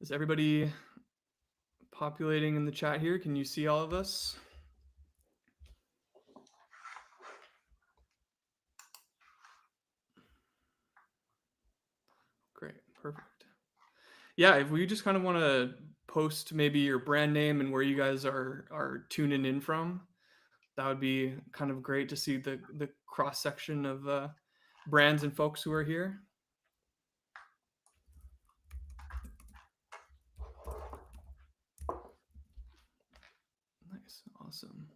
Is everybody populating in the chat here? Can you see all of us? Great, perfect. Yeah, if we just kind of want to post maybe your brand name and where you guys are tuning in from, that would be kind of great to see the cross section of brands and folks who are here. Nice, awesome.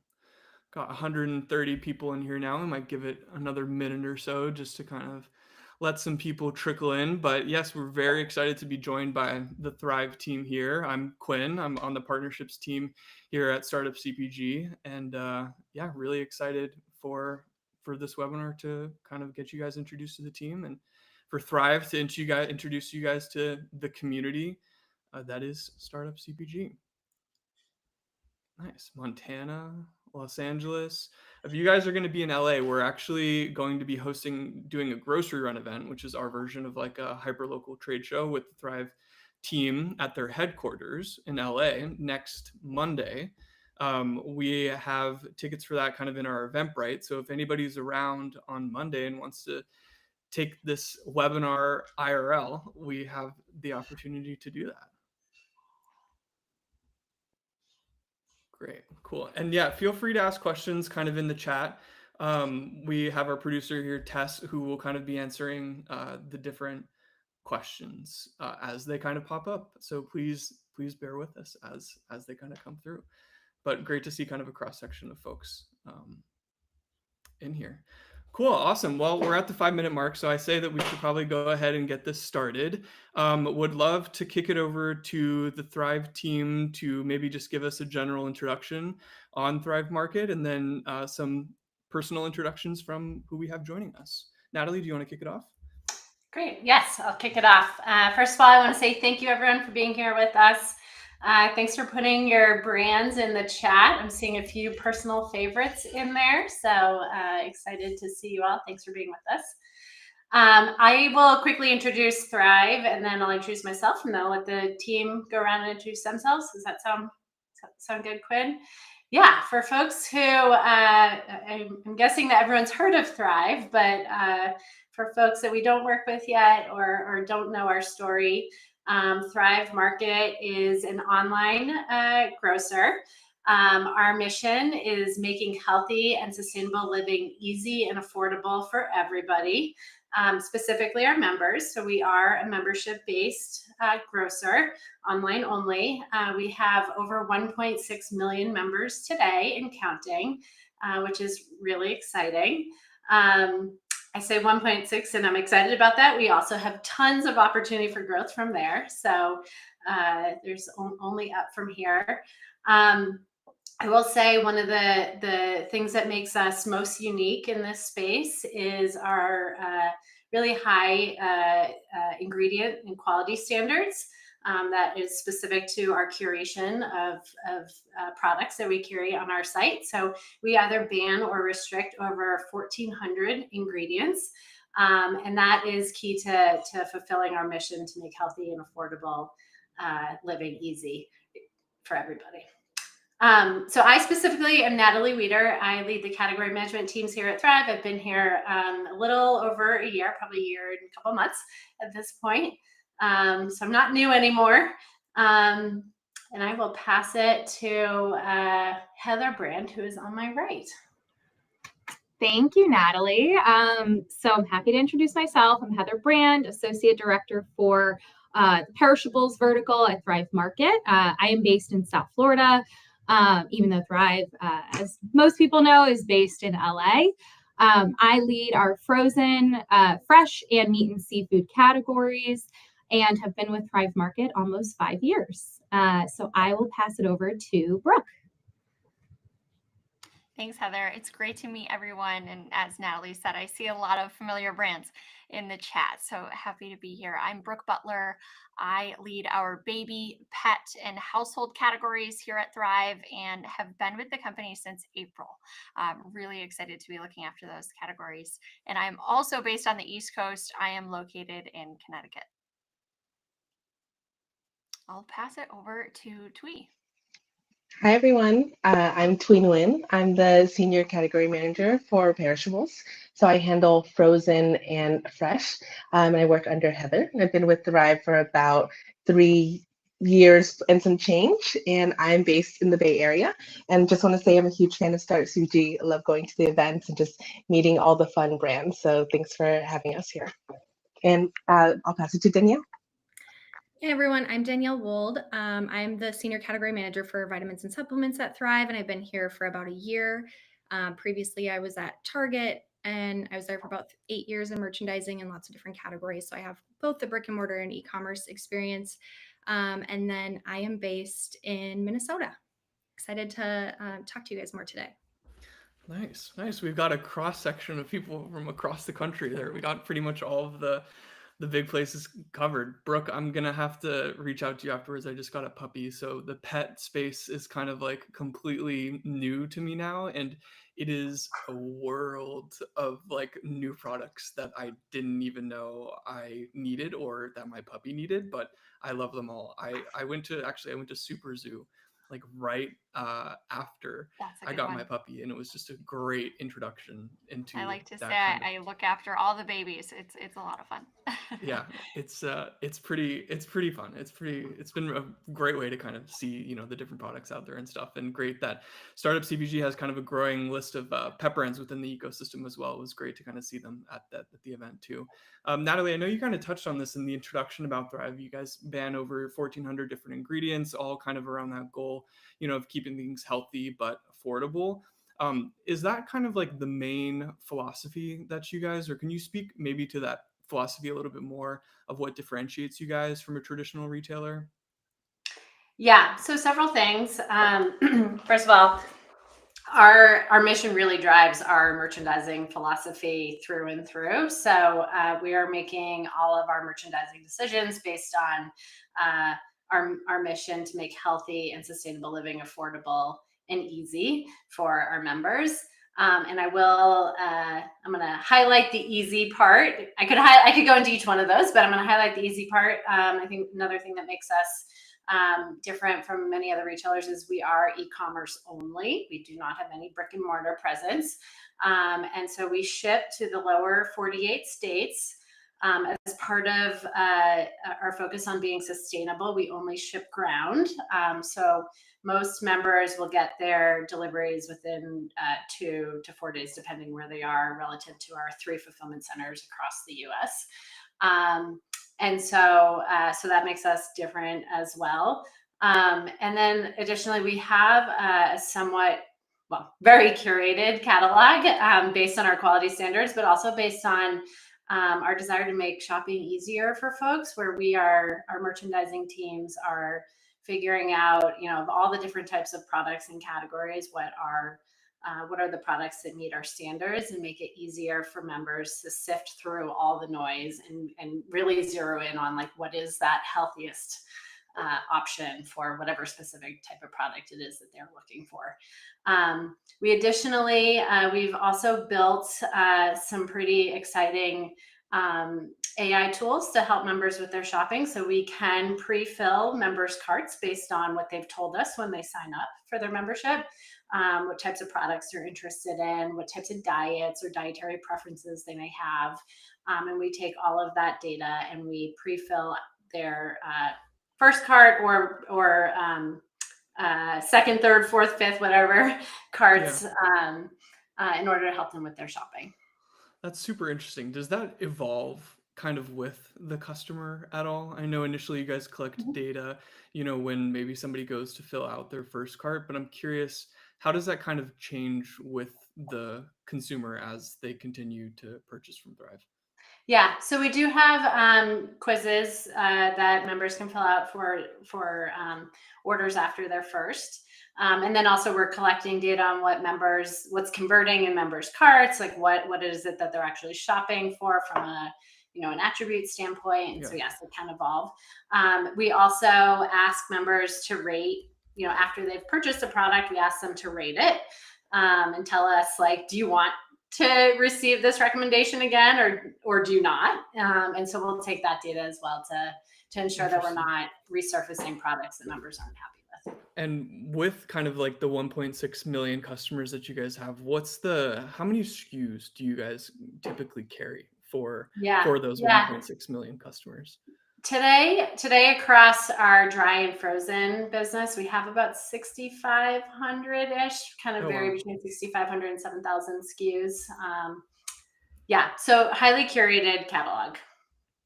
Got 130 people in here now. We might give it another minute or so just to kind of let some people trickle in. But yes, we're very excited to be joined by the Thrive team here. I'm Quinn. I'm on the partnerships team here at Startup CPG, and yeah, really excited for this webinar to kind of get you guys introduced to the team and for Thrive to introduce you guys to the community that is Startup CPG. Nice. Montana, Los Angeles. If you guys are going to be in LA, we're actually going to be doing a grocery run event, which is our version of like a hyperlocal trade show with the Thrive team at their headquarters in LA next Monday. We have tickets for that kind of in our Eventbrite. So if anybody's around on Monday and wants to take this webinar IRL, we have the opportunity to do that. Great, cool. And yeah, feel free to ask questions kind of in the chat. We have our producer here, Tess, who will kind of be answering the different questions as they kind of pop up. So please bear with us as they kind of come through. But great to see kind of a cross section of folks in here. Cool, awesome. Well, we're at the 5-minute mark, so I say that we should probably go ahead and get this started. Would love to kick it over to the Thrive team to maybe just give us a general introduction on Thrive Market and then some personal introductions from who we have joining us. Natalie, do you want to kick it off? Great. Yes, I'll kick it off. First of all, I want to say thank you, everyone, for being here with us. Thanks for putting your brands in the chat. I'm seeing a few personal favorites in there, so excited to see you all. Thanks for being with us. I will quickly introduce Thrive, and then I'll introduce myself, and then I'll let the team go around and introduce themselves. Does that sound good, Quinn? Yeah, for folks who, I'm guessing that everyone's heard of Thrive, but for folks that we don't work with yet or don't know our story, Thrive Market is an online grocer. Our mission is making healthy and sustainable living easy and affordable for everybody, specifically our members. So we are a membership-based grocer, online only. We have over 1.6 million members today and counting, which is really exciting. I say 1.6 and I'm excited about that. We also have tons of opportunity for growth from there. So there's only up from here. I will say one of the things that makes us most unique in this space is our really high ingredient and quality standards. That is specific to our curation of products that we carry on our site. So we either ban or restrict over 1,400 ingredients. And that is key to fulfilling our mission to make healthy and affordable living easy for everybody. So I specifically am Natalie Weeder. I lead the category management teams here at Thrive. I've been here a little over a year, probably a year and a couple months at this point. So I'm not new anymore. And I will pass it to Heather Brand, who is on my right. Thank you, Natalie. So I'm happy to introduce myself. I'm Heather Brand, Associate Director for the Perishables Vertical at Thrive Market. I am based in South Florida, even though Thrive, as most people know, is based in LA. I lead our frozen, fresh, and meat and seafood categories and have been with Thrive Market almost 5 years. So I will pass it over to Brooke. Thanks, Heather. It's great to meet everyone. And as Natalie said, I see a lot of familiar brands in the chat. So happy to be here. I'm Brooke Butler. I lead our baby, pet, and household categories here at Thrive and have been with the company since April. Really excited to be looking after those categories. And I'm also based on the East Coast. I am located in Connecticut. I'll pass it over to Twee. Hi, everyone. I'm Tween Nguyen. I'm the Senior Category Manager for Perishables. So I handle frozen and fresh, and I work under Heather. I've been with Thrive for about 3 years and some change, and I'm based in the Bay Area. And just want to say I'm a huge fan of Start CPG. I love going to the events and just meeting all the fun brands. So thanks for having us here. And I'll pass it to Danielle. Hey everyone, I'm Danielle Wold. I'm the Senior Category Manager for Vitamins and Supplements at Thrive, and I've been here for about a year. Previously, I was at Target, and I was there for about 8 years in merchandising in lots of different categories. So I have both the brick and mortar and e-commerce experience. And then I am based in Minnesota. Excited to talk to you guys more today. Nice, nice. We've got a cross section of people from across the country there. We got pretty much all of the big places covered. Brooke, I'm gonna have to reach out to you afterwards. I just got a puppy, so the pet space is kind of like completely new to me now, and it is a world of like new products that I didn't even know I needed or that my puppy needed, but I love them all. I went to Super Zoo like right after That's a I good got one. my puppy, and it was just a great introduction into I like to say that kind of I look after all the babies. It's a lot of fun. yeah, it's pretty fun. It's been a great way to kind of see, the different products out there and stuff, and great that Startup CPG has kind of a growing list of pet brands within the ecosystem as well. It was great to kind of see them at the event too. Natalie, I know you kind of touched on this in the introduction about Thrive. You guys ban over 1,400 different ingredients, all kind of around that goal, of keeping things healthy but affordable. Is that kind of like the main philosophy that you guys, or can you speak maybe to that philosophy a little bit more of what differentiates you guys from a traditional retailer? Yeah, so several things. First of all, our mission really drives our merchandising philosophy through and through. So we are making all of our merchandising decisions based on our mission to make healthy and sustainable living affordable and easy for our members. And I'm going to highlight the easy part. I could go into each one of those, but I'm going to highlight the easy part. I think another thing that makes us different from many other retailers is we are e-commerce only. We do not have any brick and mortar presence. And so we ship to the lower 48 states. As part of our focus on being sustainable, we only ship ground. So most members will get their deliveries within 2 to 4 days, depending where they are relative to our 3 fulfillment centers across the US. And so that makes us different as well. And then additionally, we have a somewhat, very curated catalog based on our quality standards, but also based on our desire to make shopping easier for folks, where our merchandising teams are figuring out, of all the different types of products and categories, what are the products that meet our standards, and make it easier for members to sift through all the noise and really zero in on like what is that healthiest option for whatever specific type of product it is that they're looking for. We additionally, we've also built some pretty exciting AI tools to help members with their shopping. So we can pre-fill members' carts based on what they've told us when they sign up for their membership, what types of products they're interested in, what types of diets or dietary preferences they may have. And we take all of that data and we pre-fill their first cart or second, third, fourth, fifth, whatever carts in order to help them with their shopping. That's super interesting. Does that evolve kind of with the customer at all? I know initially you guys collect data, when maybe somebody goes to fill out their first cart, but I'm curious, how does that kind of change with the consumer as they continue to purchase from Thrive? Yeah, so we do have quizzes that members can fill out for orders after their first. And then also we're collecting data on what's converting in members' carts, like what is it that they're actually shopping for from an attribute standpoint. And so yes, it can evolve. We also ask members to rate, after they've purchased a product, we ask them to rate it and tell us like, do you want to receive this recommendation again or do not? And so we'll take that data as well to ensure that we're Interesting. not resurfacing products that members aren't happy with. And with kind of like the 1.6 million customers that you guys have, how many SKUs do you guys typically carry for Yeah, those yeah. 1.6 million customers? Today across our dry and frozen business, we have about 6,500-ish, kind of Oh, vary wow. between 6,500 and 7,000 SKUs. Yeah, so highly curated catalog.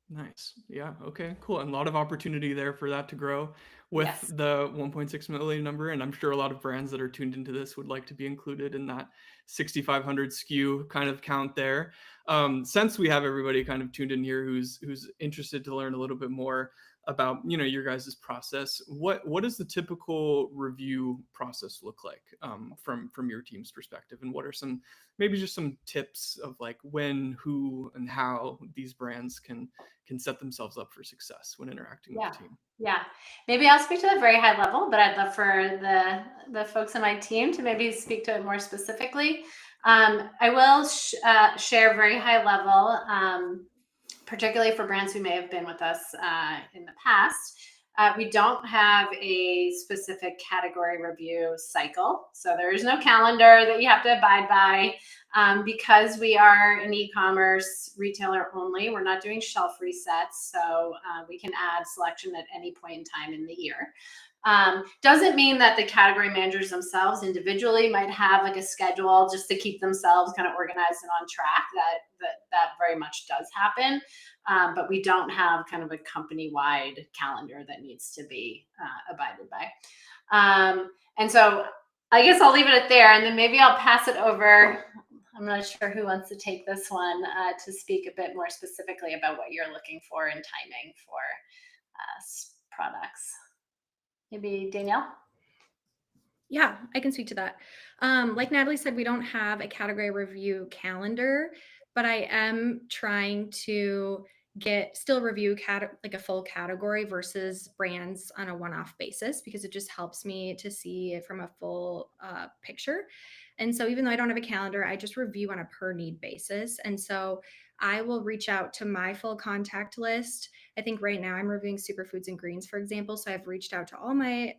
Nice. Yeah. Okay, cool. And a lot of opportunity there for that to grow with Yes. the 1.6 million number. And I'm sure a lot of brands that are tuned into this would like to be included in that 6,500 SKU kind of count there. Since we have everybody kind of tuned in here who's interested to learn a little bit more about, your guys' process, what does the typical review process look like from your team's perspective? And what are maybe just some tips of like when, who, and how these brands can set themselves up for success when interacting with the team? Yeah, maybe I'll speak to the very high level, but I'd love for the folks on my team to maybe speak to it more specifically. I will share very high level, particularly for brands who may have been with us in the past. We don't have a specific category review cycle. So there is no calendar that you have to abide by. Because we are an e-commerce retailer only, we're not doing shelf resets. So we can add selection at any point in time in the year. Doesn't mean that the category managers themselves individually might have like a schedule just to keep themselves kind of organized and on track. That very much does happen. But we don't have kind of a company-wide calendar that needs to be abided by. And so I guess I'll leave it at there, and then maybe I'll pass it over. I'm not sure who wants to take this one to speak a bit more specifically about what you're looking for in timing for products. Maybe Danielle? Yeah, I can speak to that. Like Natalie said, we don't have a category review calendar, but I am trying to still review like a full category versus brands on a one-off basis, because it just helps me to see it from a full picture. And so even though I don't have a calendar, I just review on a per need basis. And so I will reach out to my full contact list. I think right now I'm reviewing superfoods and greens, for example. So I've reached out to all my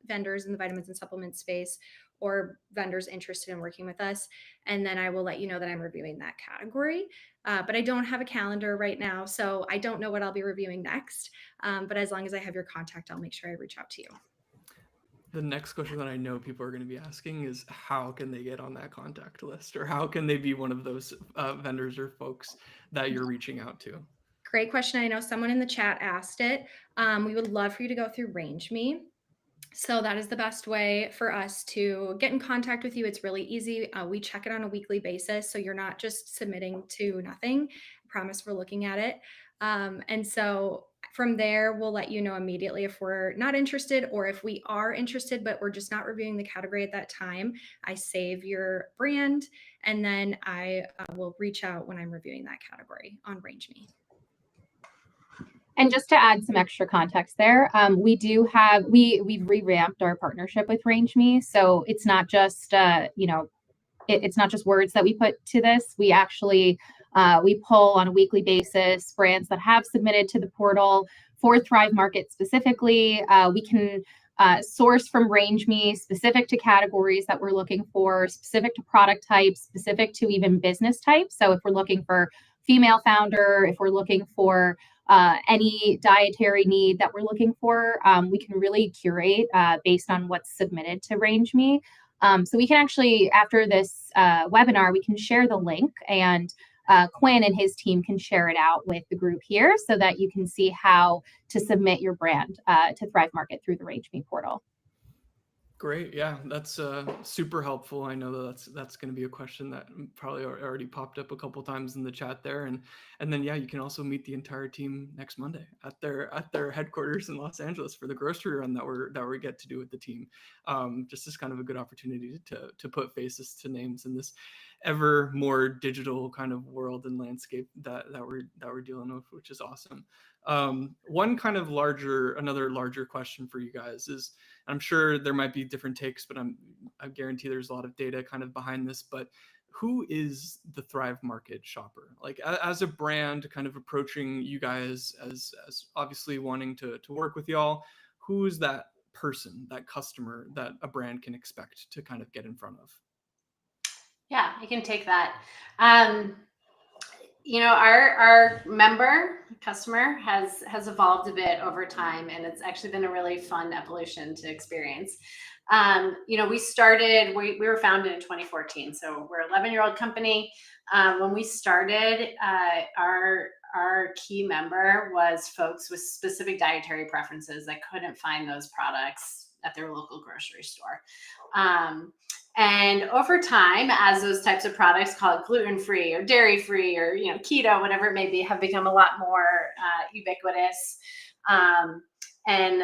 vendors in the vitamins and supplement space, or vendors interested in working with us. And then I will let you know that I'm reviewing that category. But I don't have a calendar right now, so I don't know what I'll be reviewing next. But as long as I have your contact, I'll make sure I reach out to you. The next question that I know people are going to be asking is, how can they get on that contact list, or how can they be one of those vendors or folks that you're reaching out to? Great question. I know someone in the chat asked it. We would love for you to go through RangeMe. So that is the best way for us to get in contact with you. It's really easy. We check it on a weekly basis, so you're not just submitting to nothing. I promise we're looking at it. And so from there, we'll let you know immediately if we're not interested, or if we are interested, but we're just not reviewing the category at that time. I save your brand, and then I will reach out when I'm reviewing that category on RangeMe. And just to add some extra context there, we've revamped our partnership with RangeMe. So it's not just, it's not just words that we put to this. We actually, we pull on a weekly basis brands that have submitted to the portal for Thrive Market specifically. We can source from RangeMe specific to categories that we're looking for, specific to product types, specific to even business types. So if we're looking for female founder, if we're looking for any dietary need that we're looking for, we can really curate based on what's submitted to RangeMe. So we can actually, after this webinar, we can share the link, and Quinn and his team can share it out with the group here so that you can see how to submit your brand to Thrive Market through the RangeMe portal. Great. Yeah, that's super helpful. I know that's going to be a question that probably already popped up a couple times in the chat there, and then yeah, you can also meet the entire team next Monday at their headquarters in Los Angeles for the grocery run that we get to do with the team. Just as kind of a good opportunity to put faces to names in this ever more digital kind of world and landscape that we're dealing with, which is awesome. One kind of another larger question for you guys is, I'm sure there might be different takes, but I guarantee there's a lot of data kind of behind this, but who is the Thrive Market shopper? Like as a brand kind of approaching you guys as obviously wanting to work with y'all, who is that person, that customer that a brand can expect to kind of get in front of? Yeah, I can take that. Our member customer has evolved a bit over time, and it's actually been a really fun evolution to experience. We were founded in 2014, so we're an 11-year-old company. When we started, our key member was folks with specific dietary preferences that couldn't find those products at their local grocery store. And over time, as those types of products called gluten-free or dairy-free or keto, whatever it may be, have become a lot more ubiquitous and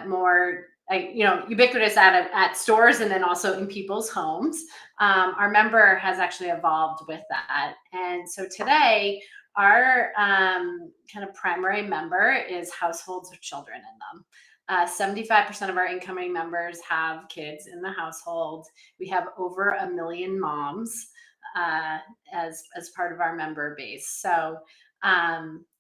more ubiquitous at stores and then also in people's homes. Our member has actually evolved with that, and so today our kind of primary member is households with children in them. 75% of our incoming members have kids in the household. We have over 1 million moms as part of our member base. So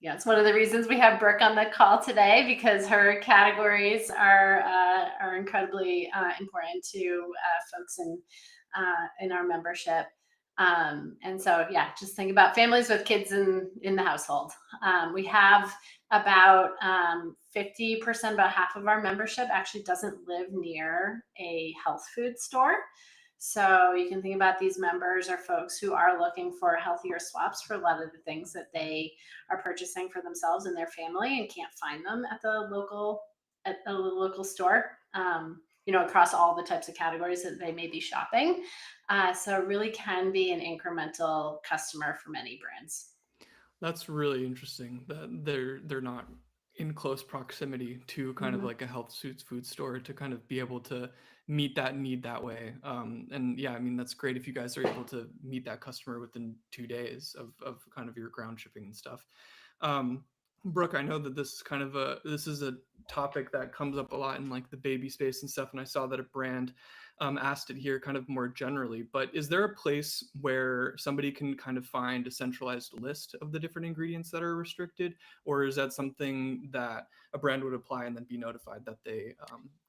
it's one of the reasons we have Brooke on the call today, because her categories are incredibly important to folks in our membership. And so, just think about families with kids in the household. We have about 50%, about half of our membership actually doesn't live near a health food store. So you can think about these members are folks who are looking for healthier swaps for a lot of the things that they are purchasing for themselves and their family and can't find them at the local store, across all the types of categories that they may be shopping. So it really can be an incremental customer for many brands. That's really interesting that they're not in close proximity to kind of like a health food store to kind of be able to meet that need that way. And yeah, I mean, that's great if you guys are able to meet that customer within 2 days of kind of your ground shipping and stuff. Brooke, I know that this is a topic that comes up a lot in like the baby space and stuff. And I saw that a brand asked it here kind of more generally, but is there a place where somebody can kind of find a centralized list of the different ingredients that are restricted? Or is that something that a brand would apply and then be notified that they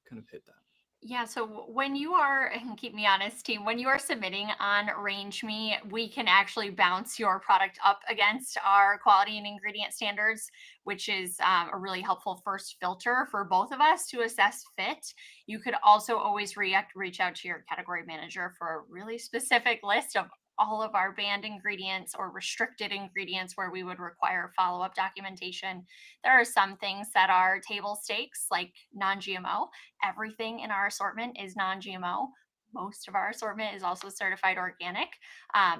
kind of hit that? Yeah, so when you are, and keep me honest, team, when you are submitting on RangeMe, we can actually bounce your product up against our quality and ingredient standards, which is a really helpful first filter for both of us to assess fit. You could also always reach out to your category manager for a really specific list of all of our banned ingredients or restricted ingredients where we would require follow-up documentation. There are some things that are table stakes, like non-GMO. Everything in our assortment is non-GMO. Most of our assortment is also certified organic,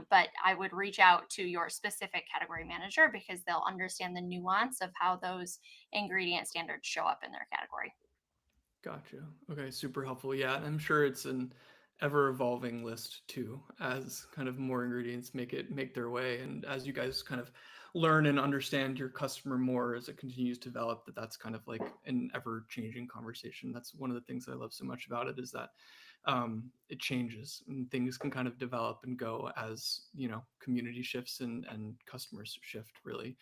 but I would reach out to your specific category manager because they'll understand the nuance of how those ingredient standards show up in their category. Gotcha. Okay, super helpful. Yeah, I'm sure it's an ever evolving list too, as kind of more ingredients make their way, and as you guys kind of learn and understand your customer more as it continues to develop, that's kind of like an ever changing conversation. That's one of the things I love so much about it, is that it changes and things can kind of develop and go as community shifts and customers shift, really.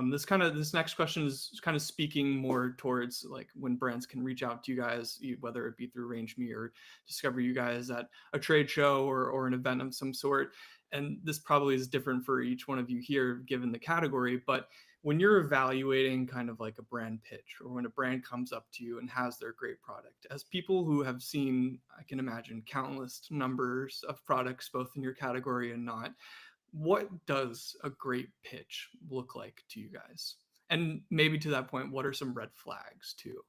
This next question is kind of speaking more towards like when brands can reach out to you guys, whether it be through RangeMe or discover you guys at a trade show or an event of some sort. And this probably is different for each one of you here, given the category, but when you're evaluating kind of like a brand pitch, or when a brand comes up to you and has their great product, as people who have seen, I can imagine, countless numbers of products, both in your category and not, what does a great pitch look like to you guys? And maybe to that point, what are some red flags too?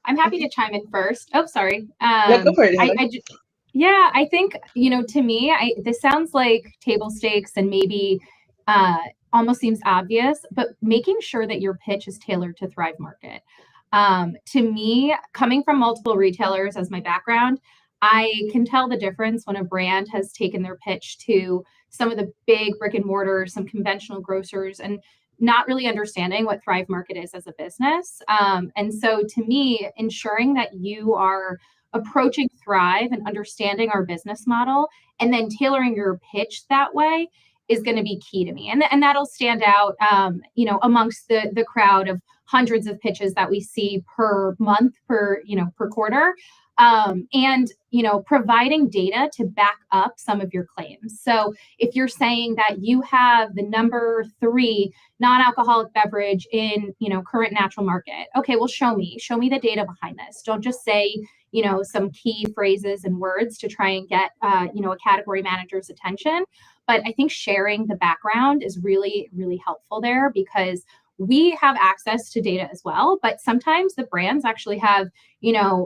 I'm happy to chime in first. Oh, sorry. No, go for it, Heather. I think, to me, this sounds like table stakes and maybe almost seems obvious, but making sure that your pitch is tailored to Thrive Market. To me, coming from multiple retailers as my background, I can tell the difference when a brand has taken their pitch to some of the big brick and mortar, some conventional grocers, and not really understanding what Thrive Market is as a business. And so to me, ensuring that you are approaching Thrive and understanding our business model and then tailoring your pitch that way is going to be key to me. And that'll stand out, amongst the crowd of hundreds of pitches that we see per month, per quarter. Providing data to back up some of your claims. So if you're saying that you have the number 3 non-alcoholic beverage in, current natural market, okay, well, show me the data behind this. Don't just say, some key phrases and words to try and get, a category manager's attention. But I think sharing the background is really, really helpful there, because we have access to data as well, but sometimes the brands actually have,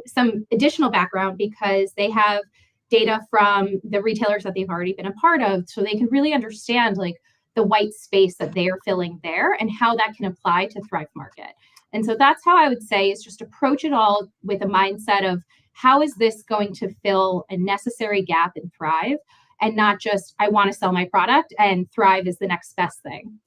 some additional background because they have data from the retailers that they've already been a part of, so they can really understand like the white space that they are filling there and how that can apply to Thrive Market. And so that's how I would say is just approach it all with a mindset of how is this going to fill a necessary gap in Thrive, and not just I want to sell my product and Thrive is the next best thing.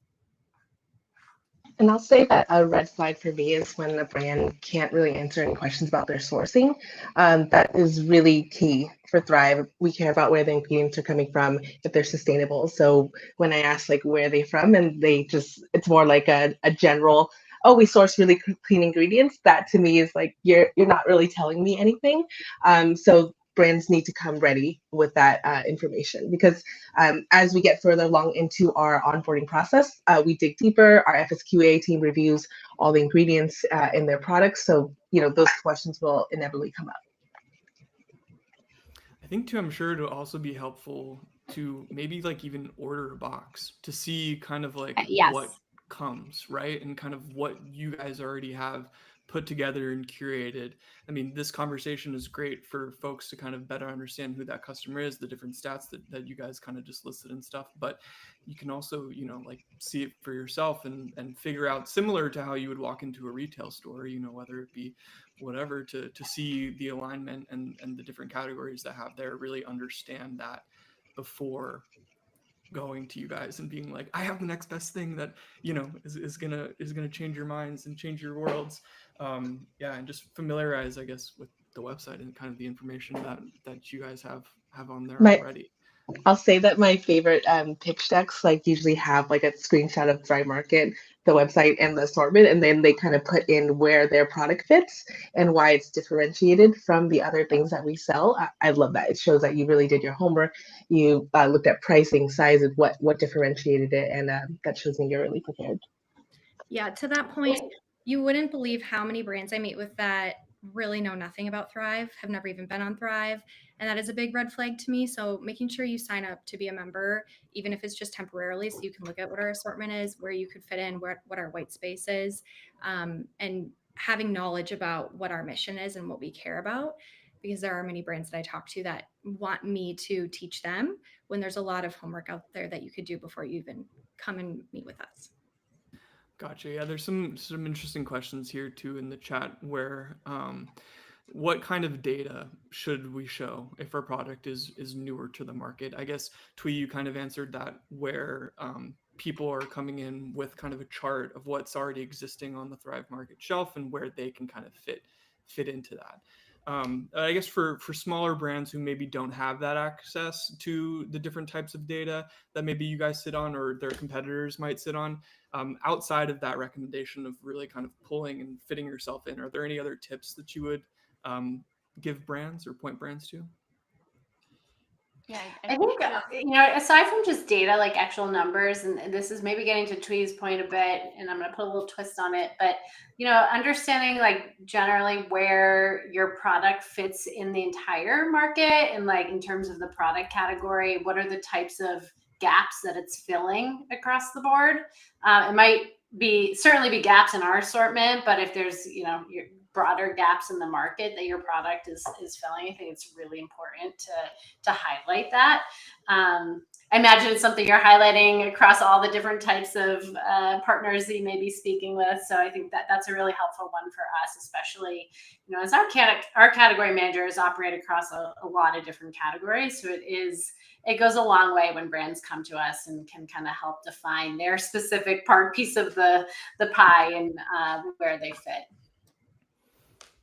And I'll say that a red flag for me is when a brand can't really answer any questions about their sourcing. That is really key for Thrive. We care about where the ingredients are coming from, if they're sustainable. So when I ask like where are they from, and it's more like a general, oh, we source really clean ingredients. That to me is like you're not really telling me anything. So brands need to come ready with that information, because as we get further along into our onboarding process, we dig deeper. Our FSQA team reviews all the ingredients in their products. So, those questions will inevitably come up. I think too, I'm sure it'll also be helpful to maybe like even order a box to see kind of like Yes. what comes, right? And kind of what you guys already have put together and curated. I mean, this conversation is great for folks to kind of better understand who that customer is, the different stats that you guys kind of just listed and stuff. But you can also, like see it for yourself and figure out, similar to how you would walk into a retail store, whether it be whatever, to see the alignment and the different categories that have there, really understand that before going to you guys and being like, I have the next best thing that is gonna change your minds and change your worlds. And just familiarize, I guess, with the website and kind of the information that you guys have on there already. I'll say that my favorite pitch decks like usually have like a screenshot of Thrive Market, the website, and the assortment, and then they kind of put in where their product fits and why it's differentiated from the other things that we sell. I love that. It shows that you really did your homework. You looked at pricing, size, and what differentiated it, and that shows me you're really prepared. Yeah, to that point, you wouldn't believe how many brands I meet with that really know nothing about Thrive, have never even been on Thrive. And that is a big red flag to me. So making sure you sign up to be a member, even if it's just temporarily, so you can look at what our assortment is, where you could fit in, what our white space is, and having knowledge about what our mission is and what we care about. Because there are many brands that I talk to that want me to teach them, when there's a lot of homework out there that you could do before you even come and meet with us. Gotcha. Yeah, there's some interesting questions here too in the chat where what kind of data should we show if our product is newer to the market? I guess Twee, you kind of answered that, where people are coming in with kind of a chart of what's already existing on the Thrive Market shelf and where they can kind of fit into that. I guess for smaller brands who maybe don't have that access to the different types of data that maybe you guys sit on or their competitors might sit on, outside of that recommendation of really kind of pulling and fitting yourself in, are there any other tips that you would give brands or point brands to? Yeah, I think, aside from just data, like actual numbers, and this is maybe getting to Twee's point a bit, and I'm going to put a little twist on it, but, understanding like generally where your product fits in the entire market, and like in terms of the product category, what are the types of gaps that it's filling across the board. It might certainly be gaps in our assortment, but if there's, your broader gaps in the market that your product is filling, I think it's really important to highlight that. I imagine it's something you're highlighting across all the different types of partners that you may be speaking with. So I think that's a really helpful one for us, especially, as our category managers operate across a lot of different categories. So it goes a long way when brands come to us and can kind of help define their specific piece of the pie and where they fit.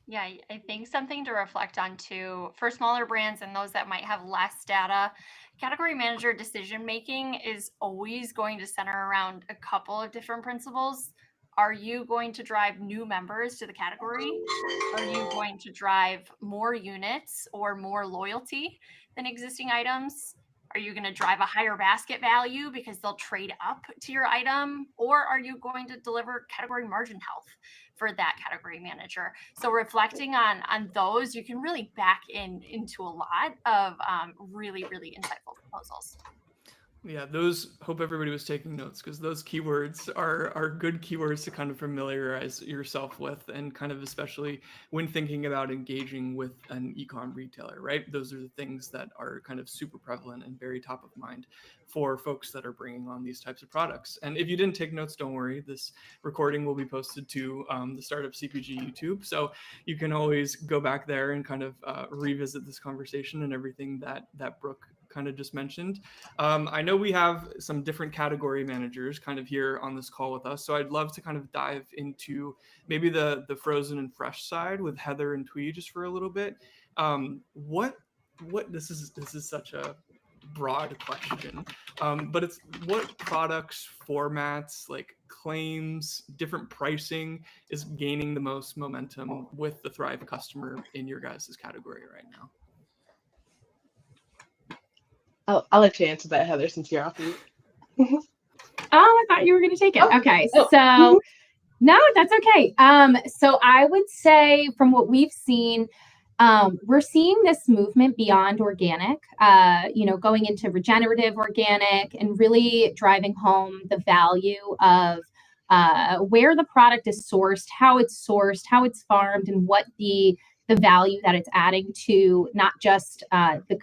Yeah, I think something to reflect on too for smaller brands and those that might have less data. Category manager decision making is always going to center around a couple of different principles. Are you going to drive new members to the category? Are you going to drive more units or more loyalty than existing items? Are you going to drive a higher basket value because they'll trade up to your item? Or are you going to deliver category margin health for that category manager? So reflecting on those, you can really back into a lot of really, really insightful proposals. Yeah, those, hope everybody was taking notes, because those keywords are good keywords to kind of familiarize yourself with, and kind of especially when thinking about engaging with an e-com retailer, right? Those are the things that are kind of super prevalent and very top of mind for folks that are bringing on these types of products. And if you didn't take notes, don't worry. This recording will be posted to the Startup CPG YouTube, so you can always go back there and kind of revisit this conversation and everything that Brooke kind of just mentioned. I know we have some different category managers kind of here on this call with us, so I'd love to kind of dive into maybe the frozen and fresh side with Heather and Twee just for a little bit. What this is such a broad question, but it's what products, formats, like claims, different pricing is gaining the most momentum with the Thrive customer in your guys' category right now? I'll let you answer that, Heather, since you're off mute. Oh, I thought you were going to take it. Oh, Okay. oh, So no, that's okay. So I would say from what we've seen, we're seeing this movement beyond organic, going into regenerative organic and really driving home the value of where the product is sourced, how it's farmed, and what the value that it's adding to not just the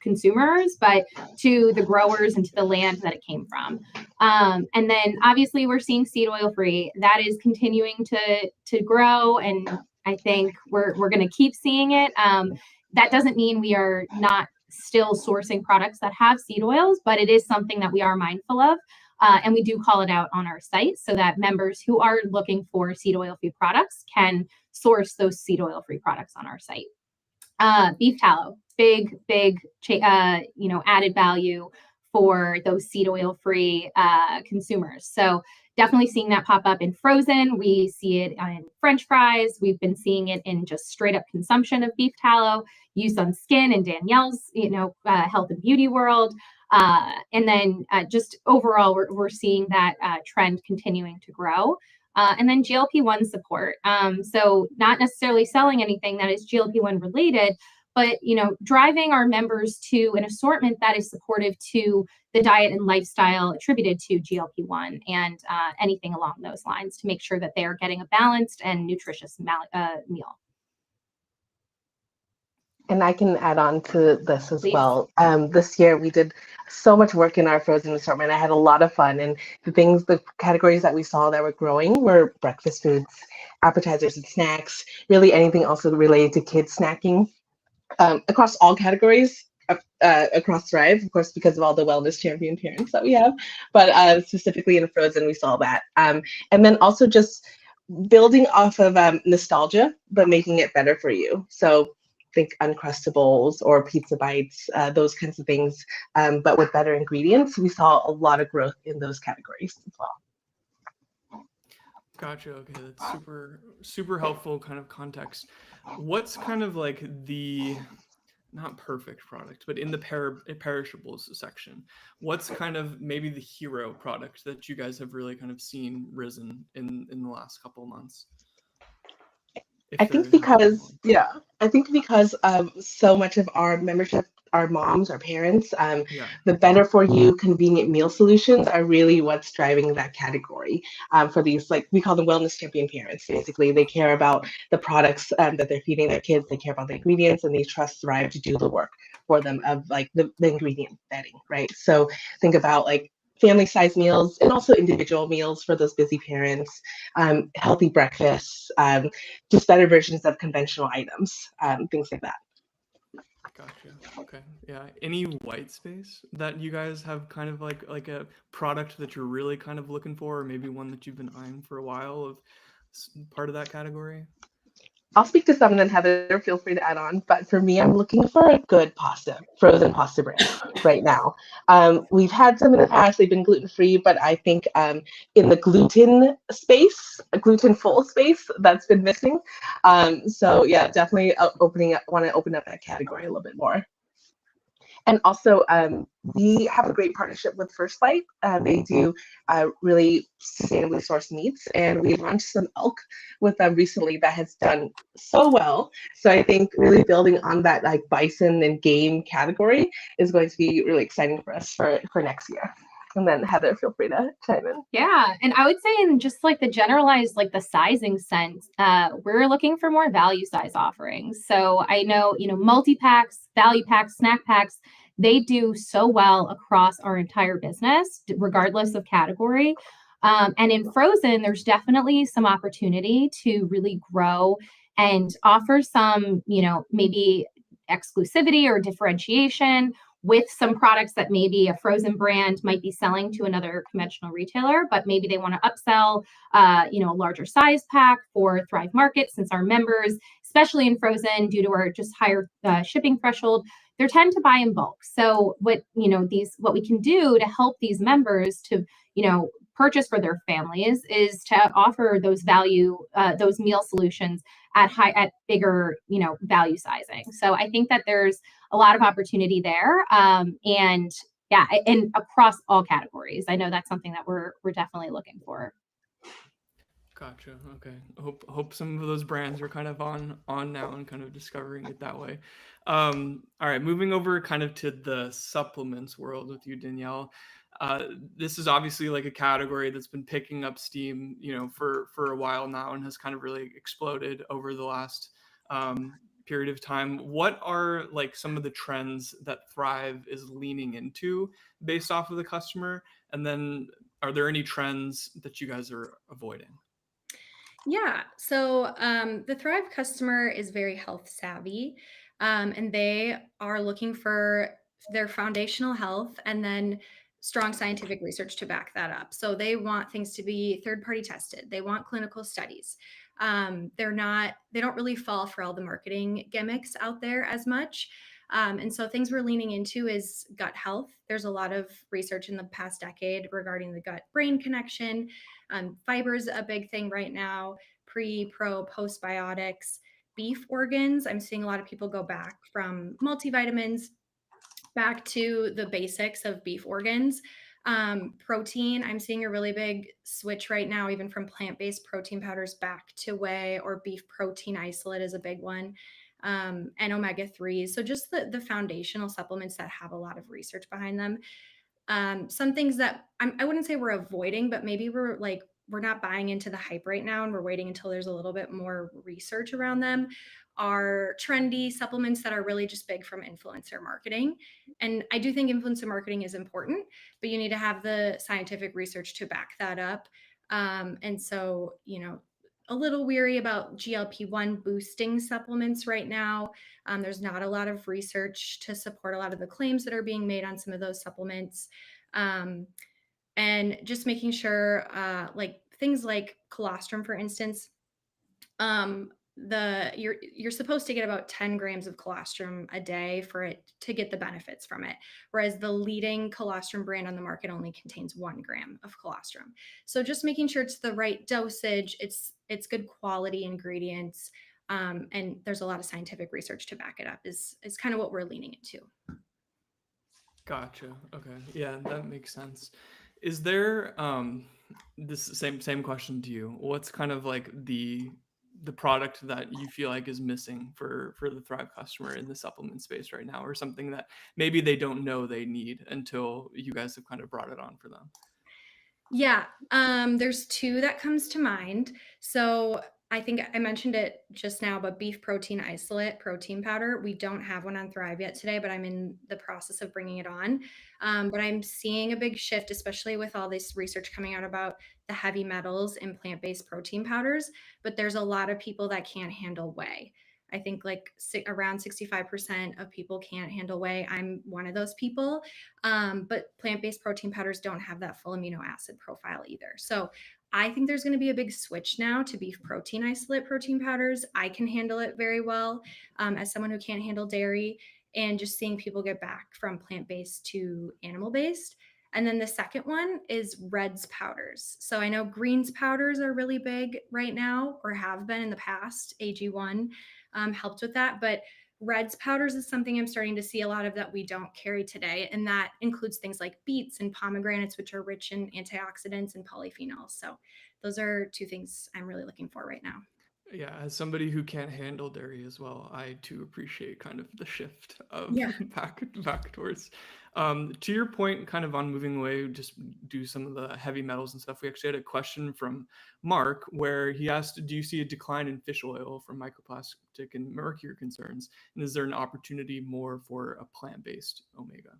consumers, but to the growers and to the land that it came from. And then obviously we're seeing seed oil free. That is continuing to grow, and I think we're going to keep seeing it. That doesn't mean we are not still sourcing products that have seed oils, but it is something that we are mindful of. And we do call it out on our site so that members who are looking for seed oil free products can source those seed oil free products on our site. Beef tallow, big, added value for those seed oil free consumers. So definitely seeing that pop up in frozen. We see it in French fries. We've been seeing it in just straight up consumption of beef tallow, use on skin in Danielle's, health and beauty world. And then just overall, we're seeing that trend continuing to grow. And then GLP-1 support. So not necessarily selling anything that is GLP-1 related, but driving our members to an assortment that is supportive to the diet and lifestyle attributed to GLP-1 and anything along those lines to make sure that they are getting a balanced and nutritious meal. And I can add on to this as Please. well. This year we did so much work in our frozen assortment. I had a lot of fun, and the categories that we saw that were growing were breakfast foods, appetizers and snacks, really anything also related to kids snacking, across all categories, across Thrive, of course, because of all the wellness champion parents that we have, but specifically in frozen, we saw that. And then also just building off of nostalgia, but making it better for you. So think Uncrustables or Pizza Bites, those kinds of things, but with better ingredients. We saw a lot of growth in those categories as well. Gotcha. Okay, that's super, super helpful kind of context. What's kind of like the, not perfect product, but in the perishables section, what's kind of maybe the hero product that you guys have really kind of seen risen in the last couple of months? I think because so much of our membership, our moms, our parents, the better for you convenient meal solutions are really what's driving that category. For these, like we call them wellness champion parents. Basically, they care about the products that they're feeding their kids. They care about the ingredients, and they trust Thrive to do the work for them of like the ingredient vetting, right? So think about like family size meals and also individual meals for those busy parents, healthy breakfasts, just better versions of conventional items, things like that. Gotcha. Okay. Yeah. Any white space that you guys have kind of like a product that you're really kind of looking for, or maybe one that you've been eyeing for a while of part of that category? I'll speak to some and then Heather, feel free to add on. But for me, I'm looking for a good pasta, frozen pasta brand right now. We've had some in the past, they've been gluten-free, but I think in the gluten space, a gluten-full space, that's been missing. So yeah, definitely want to open up that category a little bit more. And also, we have a great partnership with First Light. They do really sustainably sourced meats, and we launched some elk with them recently that has done so well. So I think really building on that like bison and game category is going to be really exciting for us for next year. And then Heather, feel free to chime in. Yeah, and I would say in just like the generalized, like the sizing sense, we're looking for more value size offerings. So I know, multi-packs, value packs, snack packs, they do so well across our entire business, regardless of category. And in frozen, there's definitely some opportunity to really grow and offer some, maybe exclusivity or differentiation with some products that maybe a frozen brand might be selling to another conventional retailer, but maybe they want to upsell, a larger size pack for Thrive Market, since our members, especially in frozen, due to our just higher shipping threshold, they tend to buy in bulk. So what we can do to help these members to purchase for their families is to offer those those meal solutions at bigger value sizing. So I think that there's a lot of opportunity there, and yeah, and across all categories. I know that's something that we're definitely looking for. Gotcha. Okay. Hope some of those brands are kind of on now and kind of discovering it that way. All right, moving over kind of to the supplements world with you, Danielle. This is obviously like a category that's been picking up steam, for a while now and has kind of really exploded over the last period of time. What are like some of the trends that Thrive is leaning into based off of the customer? And then are there any trends that you guys are avoiding? Yeah. So the Thrive customer is very health savvy, and they are looking for their foundational health and then strong scientific research to back that up. So they want things to be third party tested. They want clinical studies. They don't really fall for all the marketing gimmicks out there as much. And so things we're leaning into is gut health. There's a lot of research in the past decade regarding the gut brain connection. Fiber is a big thing right now, pre, pro, postbiotics, beef organs. I'm seeing a lot of people go back from multivitamins back to the basics of beef organs. Protein, I'm seeing a really big switch right now, even from plant-based protein powders back to whey or beef protein isolate is a big one. And omega-3s. So just the foundational supplements that have a lot of research behind them. Some things that I wouldn't say we're avoiding, but maybe we're not buying into the hype right now and we're waiting until there's a little bit more research around them, are trendy supplements that are really just big from influencer marketing. And I do think influencer marketing is important, but you need to have the scientific research to back that up. And so, a little weary about GLP-1 boosting supplements right now. There's not a lot of research to support a lot of the claims that are being made on some of those supplements. And just making sure, like things like colostrum, for instance, you're supposed to get about 10 grams of colostrum a day for it to get the benefits from it, whereas the leading colostrum brand on the market only contains 1 gram of colostrum. So just making sure it's the right dosage, it's good quality ingredients, and there's a lot of scientific research to back it up is kind of what we're leaning into. Gotcha. Okay. Yeah, that makes sense. Is there this same question to you? What's kind of like the product that you feel like is missing for the Thrive customer in the supplement space right now, or something that maybe they don't know they need until you guys have kind of brought it on for them? Yeah, there's two that comes to mind. So I think I mentioned it just now, but beef protein isolate protein powder, we don't have one on Thrive yet today, but I'm in the process of bringing it on. But I'm seeing a big shift, especially with all this research coming out about the heavy metals in plant-based protein powders. But there's a lot of people that can't handle whey. I think like around 65% of people can't handle whey. I'm one of those people. But plant-based protein powders don't have that full amino acid profile either. So I think there's going to be a big switch now to beef protein isolate protein powders. I can handle it very well as someone who can't handle dairy, and just seeing people get back from plant-based to animal-based. And then the second one is Reds powders. So I know greens powders are really big right now, or have been in the past. AG1 helped with that, but Reds powders is something I'm starting to see a lot of that we don't carry today. And that includes things like beets and pomegranates, which are rich in antioxidants and polyphenols. So those are two things I'm really looking for right now. Yeah, as somebody who can't handle dairy as well, I too appreciate kind of the shift of Yeah. back towards. To your point, kind of on moving away, just do some of the heavy metals and stuff. We actually had a question from Mark where he asked, "Do you see a decline in fish oil from microplastic and mercury concerns? And is there an opportunity more for a plant-based omega?"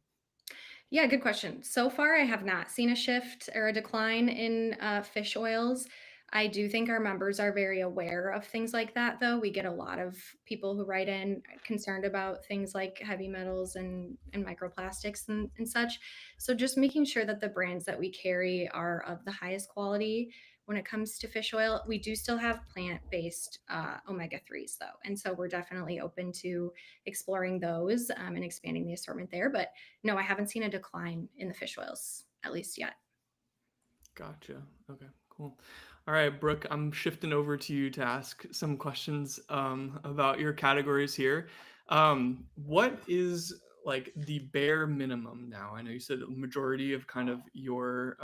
Yeah, good question. So far, I have not seen a shift or a decline in fish oils. I do think our members are very aware of things like that, though. We get a lot of people who write in concerned about things like heavy metals and microplastics and such. So just making sure that the brands that we carry are of the highest quality when it comes to fish oil. We do still have plant-based omega-3s, though. And so we're definitely open to exploring those and expanding the assortment there. But no, I haven't seen a decline in the fish oils, at least yet. Gotcha. Okay, cool. All right, Brooke, I'm shifting over to you to ask some questions about your categories here. What is like the bare minimum now? I know you said the majority of kind of your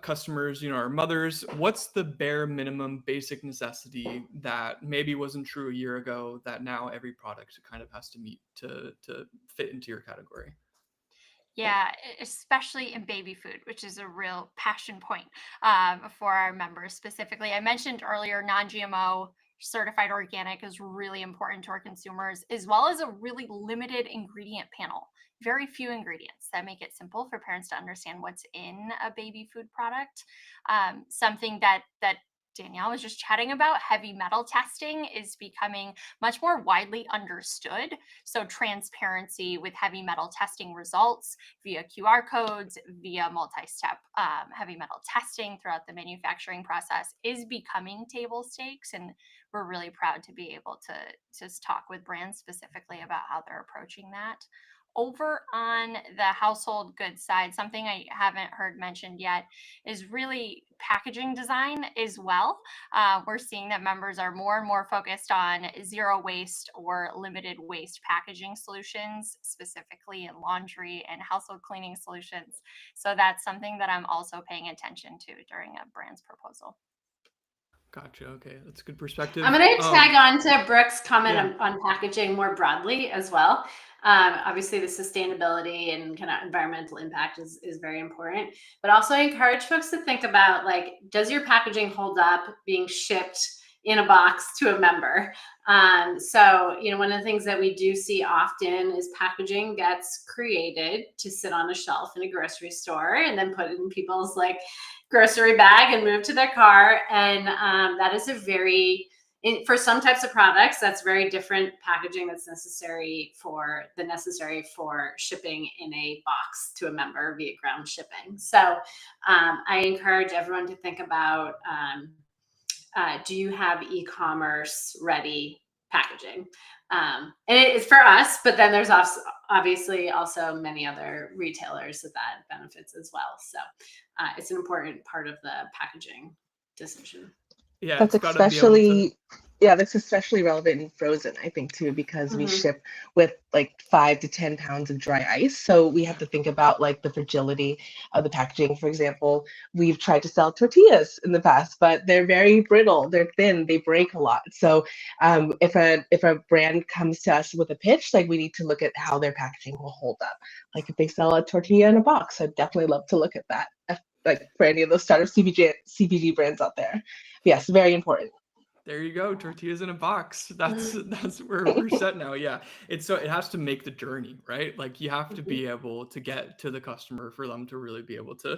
customers, are mothers. What's the bare minimum basic necessity that maybe wasn't true a year ago that now every product kind of has to meet to fit into your category? Yeah, especially in baby food, which is a real passion point for our members specifically. I mentioned earlier, non-GMO certified organic is really important to our consumers, as well as a really limited ingredient panel. Very few ingredients that make it simple for parents to understand what's in a baby food product. Something that Danielle was just chatting about, heavy metal testing is becoming much more widely understood. So transparency with heavy metal testing results via QR codes, via multi-step heavy metal testing throughout the manufacturing process is becoming table stakes. And we're really proud to be able to just talk with brands specifically about how they're approaching that. Over on the household goods side, something I haven't heard mentioned yet is really packaging design as well. We're seeing that members are more and more focused on zero waste or limited waste packaging solutions, specifically in laundry and household cleaning solutions. So that's something that I'm also paying attention to during a brand's proposal. Gotcha. Okay, that's a good perspective. I'm going to tag on to Brooke's comment yeah. on packaging more broadly as well. Obviously, the sustainability and kind of environmental impact is very important, but also I encourage folks to think about, like, does your packaging hold up being shipped in a box to a member? So, one of the things that we do see often is packaging gets created to sit on a shelf in a grocery store and then put in people's like grocery bag and move to their car. And that is for some types of products, that's very different packaging that's necessary for shipping in a box to a member via ground shipping. So I encourage everyone to think about, do you have e-commerce ready packaging? And it's for us, but then there's obviously also many other retailers that benefits as well. So it's an important part of the packaging decision. Yeah, That's it's got to be able to. that's especially relevant in frozen, I think, too, because we ship with like 5 to 10 pounds of dry ice. So we have to think about like the fragility of the packaging. For example, we've tried to sell tortillas in the past, but they're very brittle, they're thin, they break a lot. So if a brand comes to us with a pitch, like, we need to look at how their packaging will hold up. Like if they sell a tortilla in a box, I'd definitely love to look at that. Like for any of those startup CPG brands out there. Yes, very important. There you go, tortillas in a box. That's where we're set now. Yeah, it has to make the journey, right? Like you have to be able to get to the customer for them to really be able to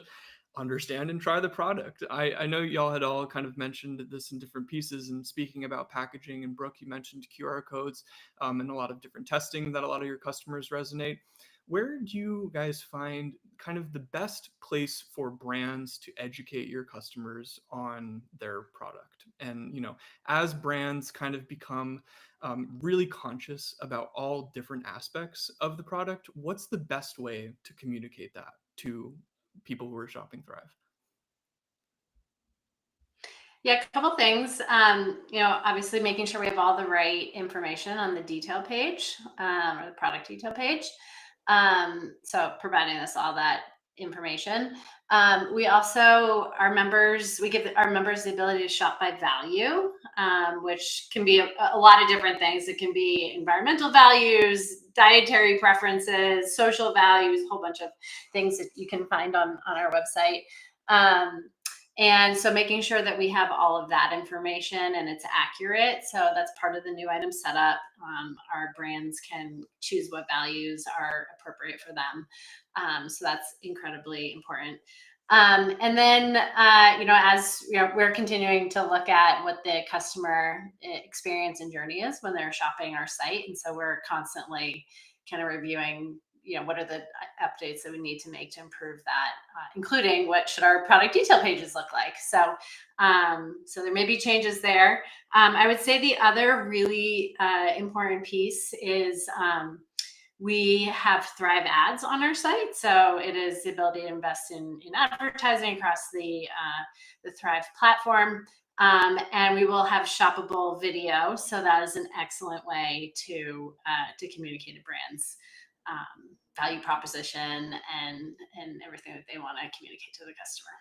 understand and try the product. I know y'all had all kind of mentioned this in different pieces, and speaking about packaging, and Brooke, you mentioned QR codes and a lot of different testing that a lot of your customers resonate. where do you guys find kind of the best place for brands to educate your customers on their product? And, as brands kind of become really conscious about all different aspects of the product, what's the best way to communicate that to people who are shopping Thrive? Yeah, a couple things. Obviously making sure we have all the right information on the detail page, or the product detail page. So providing us all that information. We also, we give our members the ability to shop by value, which can be a lot of different things. It can be environmental values, dietary preferences, social values, a whole bunch of things that you can find on our website. And so making sure that we have all of that information and it's accurate. So that's part of the new item setup. Our brands can choose what values are appropriate for them. So that's incredibly important. And then, as we're continuing to look at what the customer experience and journey is when they're shopping our site. And so we're constantly kind of reviewing what are the updates that we need to make to improve that, including what should our product detail pages look like. So there may be changes there. I would say the other really important piece is we have Thrive ads on our site. So it is the ability to invest in advertising across the Thrive platform. And we will have shoppable video. So that is an excellent way to communicate to brands value proposition and everything that they want to communicate to the customer.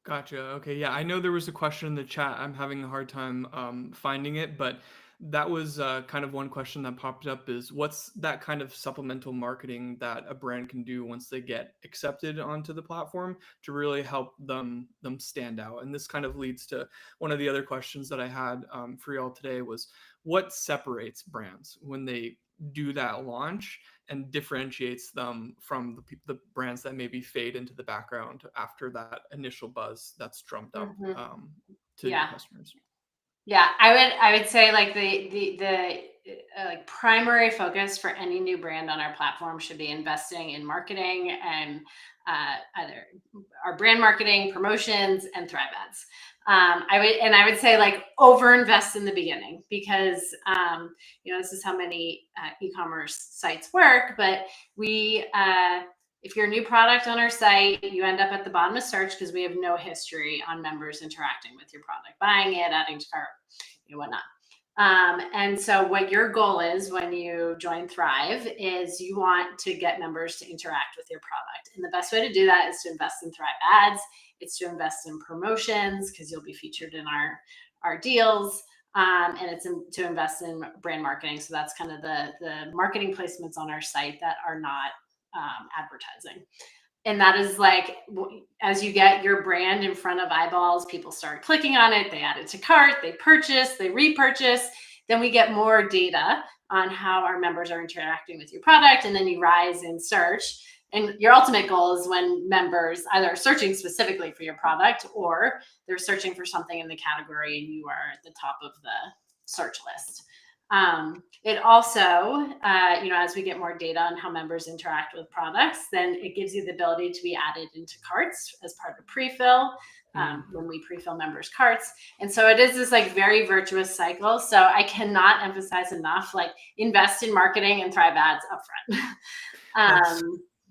Gotcha. Okay. Yeah, I know there was a question in the chat. I'm having a hard time finding it, but that was kind of one question that popped up is what's that kind of supplemental marketing that a brand can do once they get accepted onto the platform to really help them stand out? And this kind of leads to one of the other questions that I had for y'all today was what separates brands when they do that launch and differentiates them from the brands that maybe fade into the background after that initial buzz that's drummed up to your customers. Yeah, I would say like the like primary focus for any new brand on our platform should be investing in marketing and either our brand marketing, promotions, and Thrive ads. I would say like over invest in the beginning because this is how many e-commerce sites work. But if you're a new product on our site, you end up at the bottom of search because we have no history on members interacting with your product, buying it, adding to cart, whatnot. And so what your goal is when you join Thrive is you want to get members to interact with your product. And the best way to do that is to invest in Thrive ads. It's to invest in promotions because you'll be featured in our deals. And it's to invest in brand marketing. So that's kind of the marketing placements on our site that are not advertising. And that is like, as you get your brand in front of eyeballs, people start clicking on it, they add it to cart, they purchase, they repurchase. Then we get more data on how our members are interacting with your product. And then you rise in search. And your ultimate goal is when members either are searching specifically for your product or they're searching for something in the category and you are at the top of the search list. It also, as we get more data on how members interact with products, then it gives you the ability to be added into carts as part of pre-fill when we pre-fill members' carts. And so it is this like very virtuous cycle. So I cannot emphasize enough, like invest in marketing and Thrive ads upfront.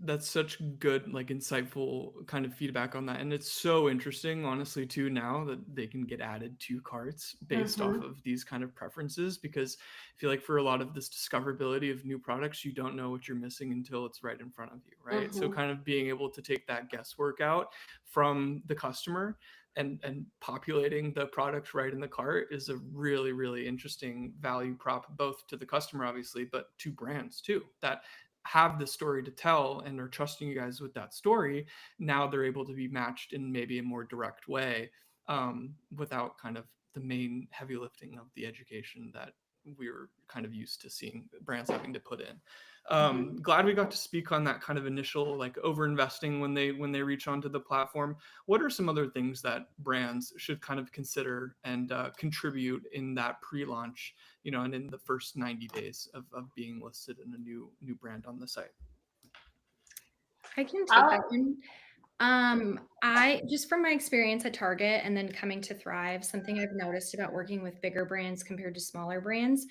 That's such good, like insightful kind of feedback on that. And it's so interesting, honestly, too, now that they can get added to carts based off of these kind of preferences, because I feel like for a lot of this discoverability of new products, you don't know what you're missing until it's right in front of you, right? So kind of being able to take that guesswork out from the customer and populating the product right in the cart is a really, really interesting value prop, both to the customer, obviously, but to brands too, that have the story to tell and are trusting you guys with that story. Now they're able to be matched in maybe a more direct way without kind of the main heavy lifting of the education that we were kind of used to seeing brands having to put in. Mm-hmm. Glad we got to speak on that kind of initial like over investing when they reach onto the platform. What are some other things that brands should kind of consider and contribute in that pre-launch, and in the first 90 days of being listed in a new brand on the site? I can take that one. I just from my experience at Target and then coming to Thrive, something I've noticed about working with bigger brands compared to smaller brands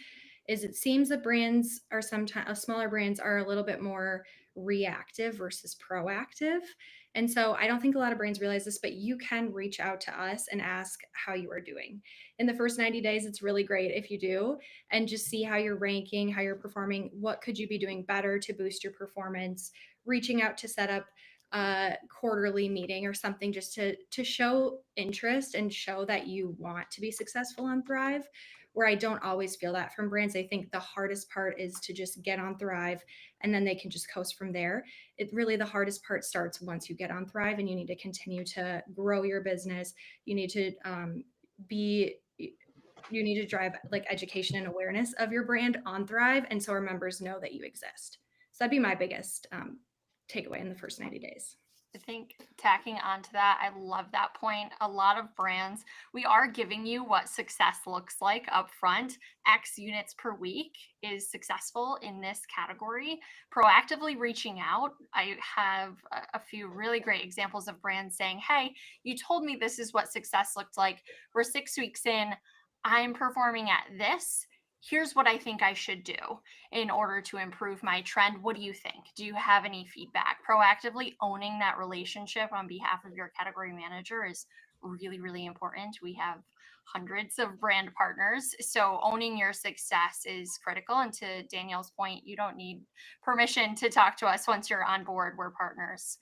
is it seems that brands are sometimes smaller brands are a little bit more reactive versus proactive. And so I don't think a lot of brands realize this, but you can reach out to us and ask how you are doing. In the first 90 days, it's really great if you do, and just see how you're ranking, how you're performing, what could you be doing better to boost your performance, reaching out to set up a quarterly meeting or something just to show interest and show that you want to be successful on Thrive, where I don't always feel that from brands. I think the hardest part is to just get on Thrive and then they can just coast from there. It really, the hardest part starts once you get on Thrive, and you need to continue to grow your business. You need to you need to drive like education and awareness of your brand on Thrive, and so our members know that you exist. So that'd be my biggest takeaway in the first 90 days. I think tacking onto that, I love that point. A lot of brands, we are giving you what success looks like up front. X units per week is successful in this category. Proactively reaching out, I have a few really great examples of brands saying, hey, you told me this is what success looked like. We're 6 weeks in. I'm performing at this. Here's what I think I should do in order to improve my trend. What do you think? Do you have any feedback? Proactively owning that relationship on behalf of your category manager is really, really important. We have hundreds of brand partners, so owning your success is critical. And to Danielle's point, you don't need permission to talk to us once you're on board. We're partners.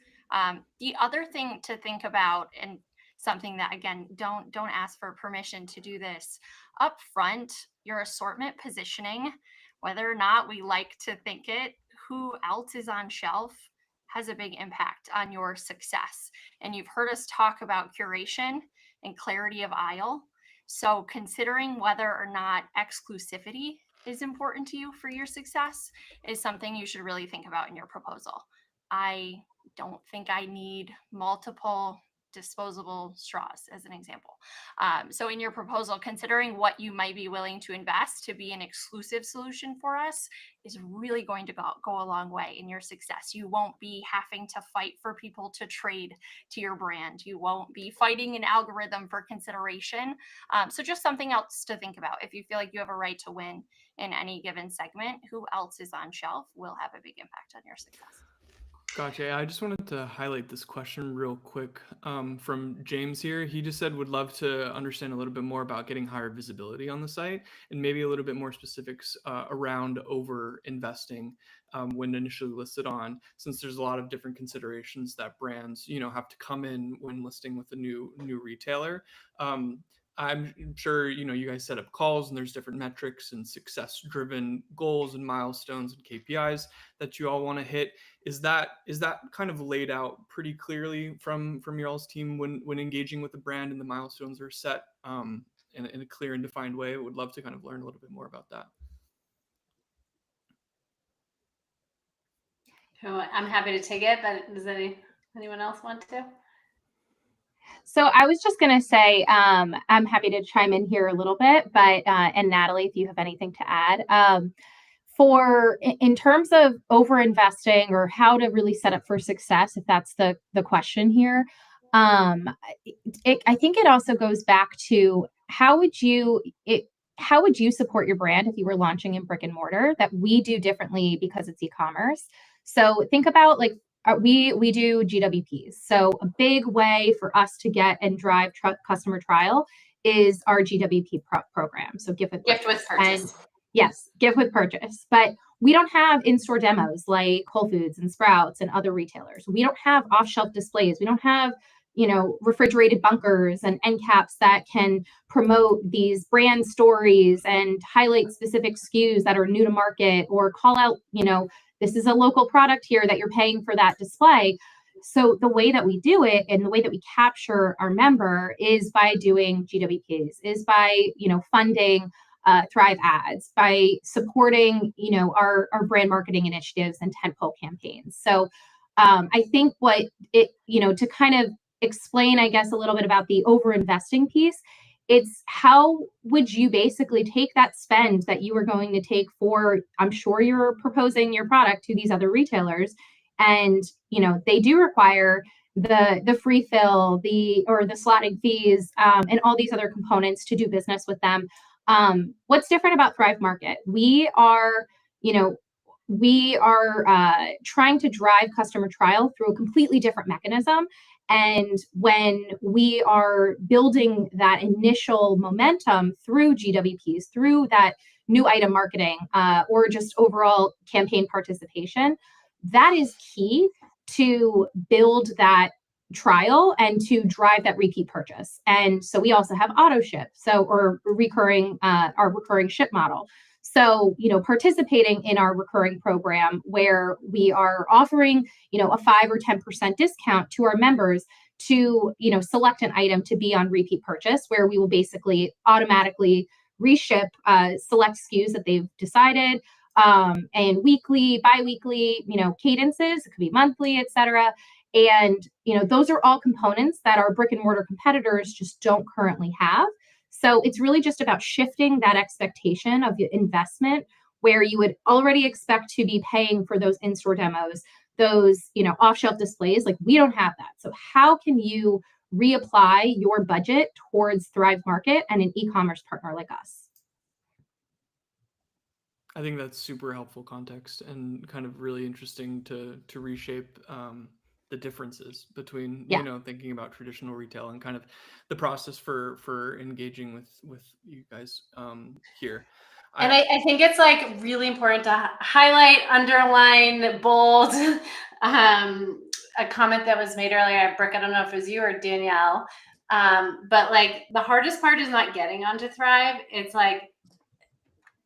The other thing to think about, and something that, again, don't ask for permission to do this up front, your assortment positioning, whether or not we like to think it, who else is on shelf has a big impact on your success. And you've heard us talk about curation and clarity of aisle. So considering whether or not exclusivity is important to you for your success is something you should really think about in your proposal. I don't think I need multiple disposable straws as an example. So in your proposal, considering what you might be willing to invest to be an exclusive solution for us is really going to go a long way in your success. You won't be having to fight for people to trade to your brand. You won't be fighting an algorithm for consideration. So just something else to think about. If you feel like you have a right to win in any given segment, who else is on shelf will have a big impact on your success. Gotcha. I just wanted to highlight this question real quick from James here. He just said would love to understand a little bit more about getting higher visibility on the site and maybe a little bit more specifics around over investing when initially listed on, since there's a lot of different considerations that brands, have to come in when listing with a new retailer. I'm sure, you guys set up calls and there's different metrics and success driven goals and milestones and KPIs that you all want to hit. Is that kind of laid out pretty clearly from your all's team when engaging with the brand and the milestones are set in a clear and defined way? I would love to kind of learn a little bit more about that. I'm happy to take it, but does anyone else want to? So I was just going to say, I'm happy to chime in here a little bit, but, and Natalie, if you have anything to add, in terms of over investing or how to really set up for success, if that's the question here, I think it also goes back to how would you support your brand if you were launching in brick and mortar that we do differently because it's e-commerce. So think about we do GWPs. So a big way for us to get and drive customer trial is our GWP program. So gift with purchase. And yes, gift with purchase. But we don't have in-store demos like Whole Foods and Sprouts and other retailers. We don't have off-shelf displays. We don't have, refrigerated bunkers and end caps that can promote these brand stories and highlight specific SKUs that are new to market or call out, this is a local product here that you're paying for that display. So the way that we do it and the way that we capture our member is by doing GWPs, is by, funding Thrive ads, by supporting, our brand marketing initiatives and tentpole campaigns. So I think what it, to kind of explain, I guess, a little bit about the over investing piece, it's how would you basically take that spend that you are going to take for, I'm sure you're proposing your product to these other retailers, and they do require the free fill, or the slotting fees, and all these other components to do business with them. What's different about Thrive Market? We are, trying to drive customer trial through a completely different mechanism. And when we are building that initial momentum through GWPs, through that new item marketing, or just overall campaign participation, that is key to build that trial and to drive that repeat purchase. And so we also have auto ship, or recurring, our recurring ship model. So, participating in our recurring program where we are offering, a 5 or 10% discount to our members to, select an item to be on repeat purchase, where we will basically automatically reship select SKUs that they've decided, and weekly, bi-weekly, cadences. It could be monthly, etc. And, those are all components that our brick and mortar competitors just don't currently have. So it's really just about shifting that expectation of the investment, where you would already expect to be paying for those in-store demos, those, off-shelf displays. Like, we don't have that. So how can you reapply your budget towards Thrive Market and an e-commerce partner like us? I think that's super helpful context and kind of really interesting to reshape the differences between thinking about traditional retail and kind of the process for engaging with you guys here. And I think it's like really important to highlight, underline, bold, a comment that was made earlier. Brooke, I don't know if it was you or Danielle, but like, the hardest part is not getting onto Thrive. It's like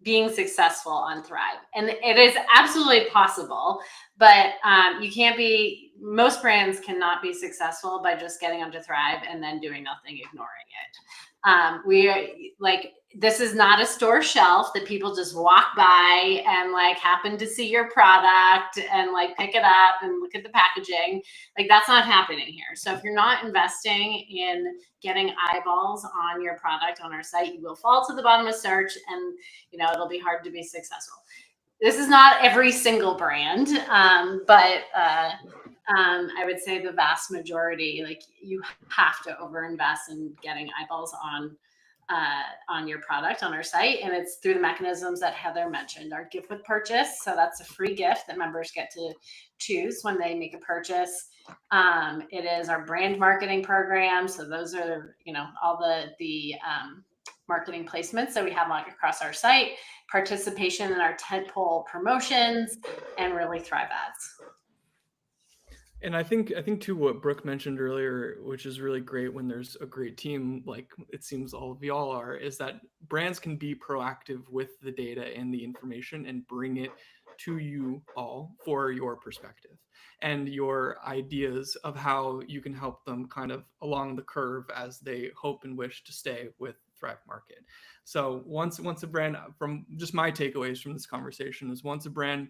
being successful on Thrive. And it is absolutely possible, but you can't be, most brands cannot be successful by just getting onto Thrive and then doing nothing, ignoring it. We are like, this is not a store shelf that people just walk by and like happen to see your product and like pick it up and look at the packaging. Like, that's not happening here. So if you're not investing in getting eyeballs on your product on our site, you will fall to the bottom of search, and it'll be hard to be successful. This is not every single brand, but I would say the vast majority, like, you have to overinvest in getting eyeballs on your product on our site. And it's through the mechanisms that Heather mentioned. Our gift with purchase, so that's a free gift that members get to choose when they make a purchase. It is our brand marketing program, so those are all the marketing placements that we have across our site, participation in our tentpole promotions, and really Thrive ads. And I think too, what Brooke mentioned earlier, which is really great when there's a great team, like it seems all of y'all are, is that brands can be proactive with the data and the information and bring it to you all for your perspective and your ideas of how you can help them kind of along the curve as they hope and wish to stay with Thrive Market. So once a brand, from just my takeaways from this conversation, is once a brand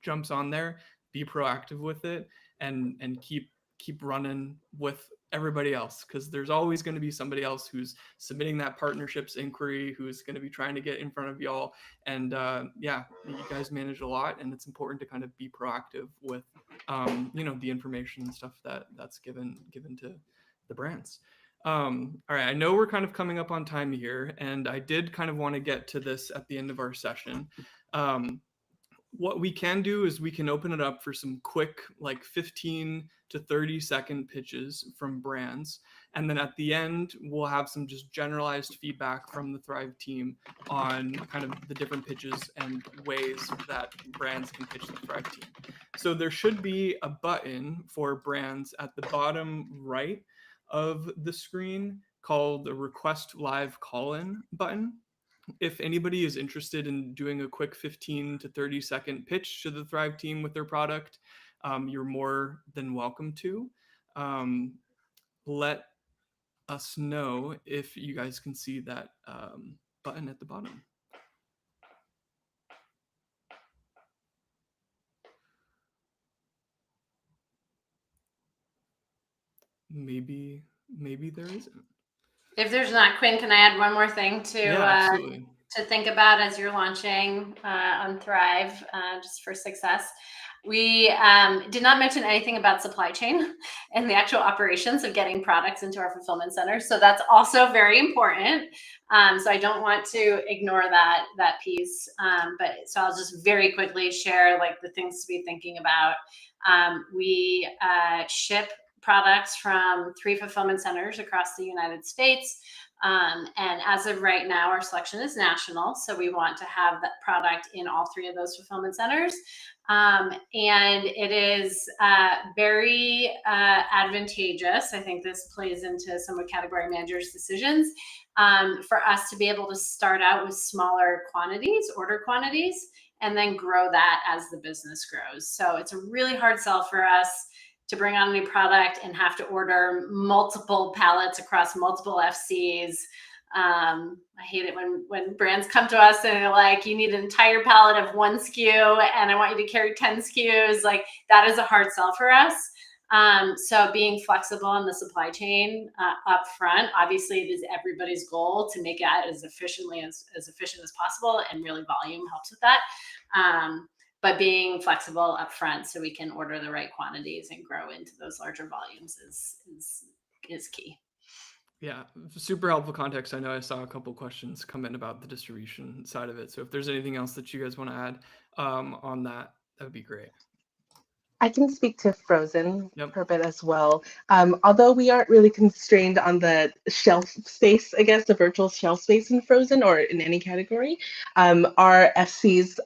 jumps on there, be proactive with it, and keep running with everybody else, because there's always going to be somebody else who's submitting that partnerships inquiry, who's going to be trying to get in front of y'all. And you guys manage a lot, and it's important to kind of be proactive with the information and stuff that's given to the brands. All right, I know we're kind of coming up on time here, and I did kind of want to get to this at the end of our session. What we can do is we can open it up for some quick, like 15 to 30 second pitches from brands. And then at the end, we'll have some just generalized feedback from the Thrive team on kind of the different pitches and ways that brands can pitch the Thrive team. So there should be a button for brands at the bottom right of the screen called the Request Live Call-In button. If anybody is interested in doing a quick 15 to 30 second pitch to the Thrive team with their product, you're more than welcome to. Let us know if you guys can see that button at the bottom. maybe there isn't. If there's not, Quinn, can I add one more thing Yeah, absolutely. to think about as you're launching on Thrive, just for success? We did not mention anything about supply chain and the actual operations of getting products into our fulfillment centers. So that's also very important. So I don't want to ignore that piece. But so I'll just very quickly share like the things to be thinking about. We ship products from 3 fulfillment centers across the United States. And as of right now, our selection is national. So we want to have that product in all 3 of those fulfillment centers. And it is very advantageous. I think this plays into some of category managers' decisions for us to be able to start out with smaller quantities, order quantities, and then grow that as the business grows. So it's a really hard sell for us to bring on a new product and have to order multiple pallets across multiple FCs. I hate it when brands come to us and they're like, you need an entire pallet of 1 SKU and I want you to carry 10 SKUs. Like that is a hard sell for us. So being flexible in the supply chain up front, obviously it is everybody's goal to make it as efficient as possible, and really volume helps with that. But being flexible up front so we can order the right quantities and grow into those larger volumes is key. Yeah, super helpful context. I know I saw a couple questions come in about the distribution side of it. So if there's anything else that you guys want to add on that, that would be great. I can speak to Frozen Yep. for a bit as well. Although we aren't really constrained on the shelf space, I guess, the virtual shelf space in Frozen or in any category, our FCs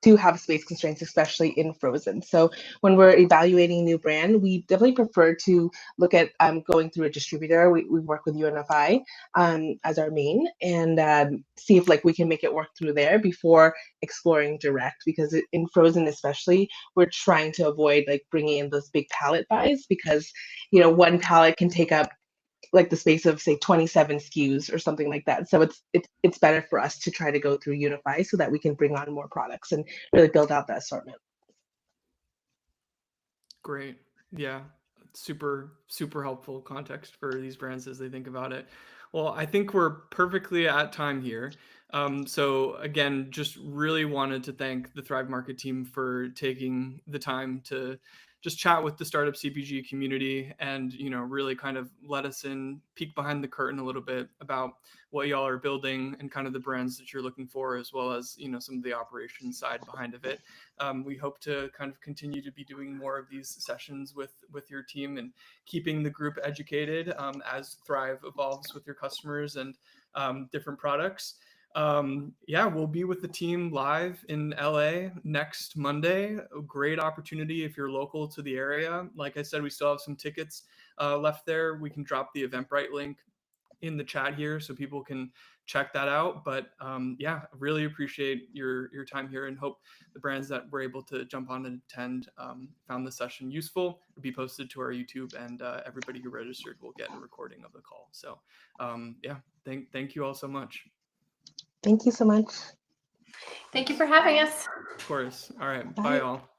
do have space constraints, especially in Frozen. So when we're evaluating a new brand, we definitely prefer to look at going through a distributor. We work with UNFI as our main, and see if like we can make it work through there before exploring direct, because in Frozen especially, we're trying to avoid like bringing in those big pallet buys, because one pallet can take up like the space of say 27 SKUs or something like that. So it's better for us to try to go through Unify so that we can bring on more products and really build out the assortment. Great. Yeah. Super helpful context for these brands as they think about it. Well, I think we're perfectly at time here. So again, just really wanted to thank the Thrive Market team for taking the time to just chat with the startup CPG community and, really kind of let us peek behind the curtain a little bit about what y'all are building and kind of the brands that you're looking for, as well as, some of the operations side behind of it. We hope to kind of continue to be doing more of these sessions with your team and keeping the group educated as Thrive evolves with your customers and different products. We'll be with the team live in LA next Monday. A great opportunity if you're local to the area. Like I said, we still have some tickets left there. We can drop the Eventbrite link in the chat here so people can check that out. But really appreciate your time here and hope the brands that were able to jump on and attend found the session useful. It'll be posted to our YouTube, and everybody who registered will get a recording of the call. So thank you all so much. Thank you so much. Thank you for having us. Of course. All right. Bye. Bye all.